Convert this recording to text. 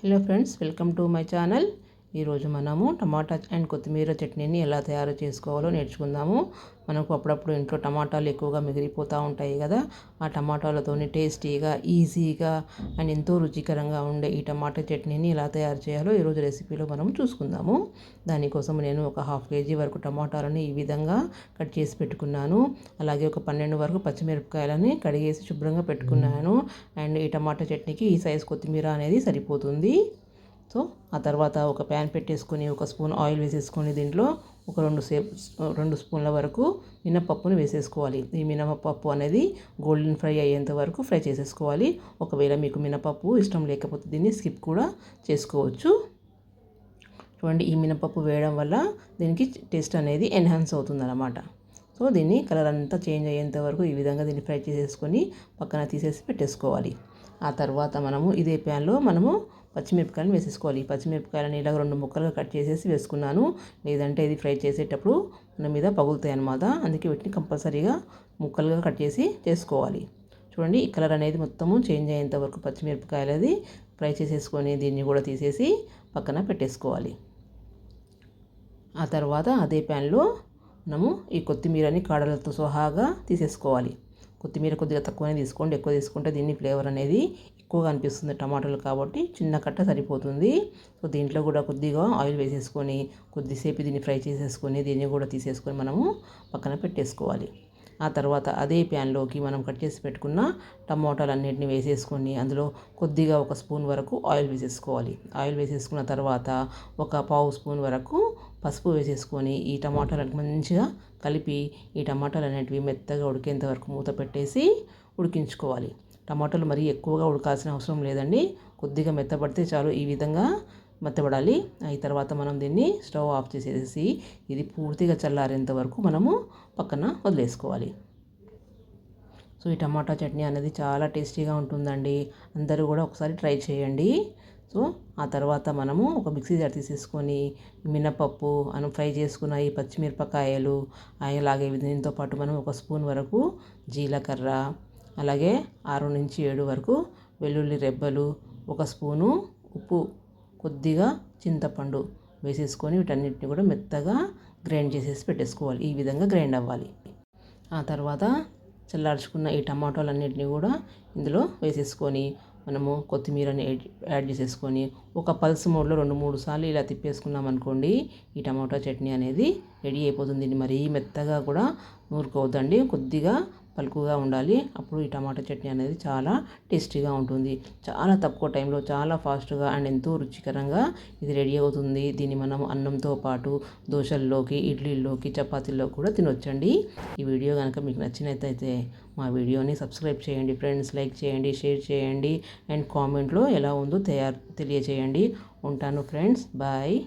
Hello friends, welcome to my channel. ఈరోజు మనము టమాటా and కొత్తిమీర చట్నీని ఎలా తయారు చేసుకోవాలో నేర్చుకుందాము. మనకు అప్పుడప్పుడు ఇంట్లో టమాటాలు ఎక్కువగా మిగిలిపోతూ ఉంటాయి కదా. ఆ టమాటాలతోని టేస్టీగా, ఈజీగా అండ్ ఎంతో రుచికరంగా ఉండే ఈ టమాటా చట్నీని ఎలా తయారు చేయాలో ఈరోజు రెసిపీలో మనం చూసుకుందాము. దానికోసం నేను ఒక 1/2 kg వరకు టమాటాలని ఈ విధంగా కట్ చేసి పెట్టుకున్నాను. అలాగే ఒక 12 వరకు పచ్చిమిరపకాయలని కడిగేసి శుభ్రంగా పెట్టుకున్నాను. అండ్ ఈ టమాటా చట్నీకి ఈ సైజ్ కొత్తిమీర అనేది సరిపోతుంది. సో ఆ తర్వాత ఒక ప్యాన్ పెట్టేసుకొని ఒక స్పూన్ ఆయిల్ వేసేసుకొని దీంట్లో ఒక 2 స్పూన్ల వరకు మినపప్పుని వేసేసుకోవాలి. ఈ మినపప్పు అనేది గోల్డెన్ ఫ్రై అయ్యేంత వరకు ఫ్రై చేసేసుకోవాలి. ఒకవేళ మీకు మినపప్పు ఇష్టం లేకపోతే దీన్ని స్కిప్ కూడా చేసుకోవచ్చు. చూడండి, ఈ మినపప్పు వేయడం వల్ల దీనికి టేస్ట్ అనేది ఎన్హాన్స్ అవుతుందన్నమాట. సో దీన్ని కలర్ అంతా చేంజ్ అయ్యేంత వరకు ఈ విధంగా దీన్ని ఫ్రై చేసేసుకొని పక్కన తీసేసి పెట్టేసుకోవాలి. ఆ తర్వాత మనము ఇదే ప్యాన్లో పచ్చిమిరపకాయలను వేసేసుకోవాలి. పచ్చిమిరపకాయలను ఇలా 2 ముక్కలుగా కట్ చేసేసి వేసుకున్నాను. లేదంటే ఇది ఫ్రై చేసేటప్పుడు మన మీద పగులుతాయి అన్నమాట. అందుకే వీటిని కంపల్సరీగా ముక్కలుగా కట్ చేసి చేసుకోవాలి. చూడండి, ఈ కలర్ అనేది మొత్తము చేంజ్ అయ్యేంత వరకు పచ్చిమిరపకాయలది ఫ్రై చేసేసుకొని దీన్ని కూడా తీసేసి పక్కన పెట్టేసుకోవాలి. ఆ తర్వాత అదే ప్యాన్లో మనము ఈ కొత్తిమీరని కాడలతో సహాగా తీసేసుకోవాలి. కొత్తిమీర కొద్దిగా తక్కువనే తీసుకోండి. ఎక్కువ తీసుకుంటే దీని ఫ్లేవర్ అనేది ఎక్కువగా అనిపిస్తుంది టమాటాలు కాబట్టి చిన్న కట్ట సరిపోతుంది. సో దీంట్లో కూడా కొద్దిగా ఆయిల్ వేసేసుకొని కొద్దిసేపు దీన్ని ఫ్రై చేసేసుకొని దీన్ని కూడా తీసేసుకొని మనము పక్కన పెట్టేసుకోవాలి. ఆ తర్వాత అదే ప్యాన్లోకి మనం కట్ చేసి పెట్టుకున్న టమాటాలన్నింటినీ వేసేసుకొని అందులో కొద్దిగా 1 స్పూన్ వరకు ఆయిల్ వేసేసుకోవాలి. ఆయిల్ వేసేసుకున్న తర్వాత ఒక 1/2 స్పూన్ వరకు పసుపు వేసేసుకొని ఈ టమాటాలను మంచిగా కలిపి ఈ టమాటాలు అనేటివి మెత్తగా ఉడికేంత వరకు మూత పెట్టేసి ఉడికించుకోవాలి. టమాటాలు మరీ ఎక్కువగా ఉడకాల్సిన అవసరం లేదండి. కొద్దిగా మెత్తబడితే చాలు. ఈ విధంగా మెత్తబడాలి. ఈ తర్వాత మనం దీన్ని స్టవ్ ఆఫ్ చేసేసి ఇది పూర్తిగా చల్లారేంత వరకు మనము పక్కన వదిలేసుకోవాలి. సో ఈ టమాటా చట్నీ అనేది చాలా టేస్టీగా ఉంటుందండి. అందరూ కూడా ఒకసారి ట్రై చేయండి. సో ఆ తర్వాత మనము ఒక మిక్సీ జార్ తీసేసుకొని మినపప్పు ఫ్రై చేసుకున్న ఈ పచ్చిమిరపకాయలు అలాగే దీంతో పాటు మనం 1 స్పూన్ వరకు జీలకర్ర, అలాగే 6 నుంచి 7 వరకు వెల్లుల్లి రెబ్బలు, 1 స్పూను ఉప్పు, కొద్దిగా చింతపండు వేసేసుకొని వీటన్నిటిని కూడా మెత్తగా గ్రైండ్ చేసేసి పెట్టేసుకోవాలి. ఈ విధంగా గ్రైండ్ అవ్వాలి. ఆ తర్వాత చల్లార్చుకున్న ఈ టమాటాలన్నింటినీ కూడా ఇందులో వేసేసుకొని మనము కొత్తిమీరని యాడ్ చేసేసుకొని ఒక పల్స్ మోడ్లో 2-3 సార్లు ఇలా తిప్పేసుకున్నాం అనుకోండి, ఈ టమాటా చట్నీ అనేది రెడీ అయిపోతుంది. మరీ మెత్తగా కూడా నూరుకోవద్దండి, కొద్దిగా పలుకుగా ఉండాలి. అప్పుడు ఈ టమాటా చట్నీ అనేది చాలా టేస్టీగా ఉంటుంది. చాలా తక్కువ టైంలో చాలా ఫాస్ట్గా అండ్ ఎంతో రుచికరంగా ఇది రెడీ అవుతుంది. దీన్ని మనం అన్నంతో పాటు దోశల్లోకి, ఇడ్లీల్లోకి, చపాతీల్లో కూడా తినొచ్చండి. ఈ వీడియో కనుక మీకు నచ్చినట్లయితే మా వీడియోని సబ్స్క్రైబ్ చేయండి ఫ్రెండ్స్. లైక్ చేయండి, షేర్ చేయండి అండ్ కామెంట్లో ఎలా ఉందో తెలియచేయండి. ఉంటాను ఫ్రెండ్స్, బాయ్.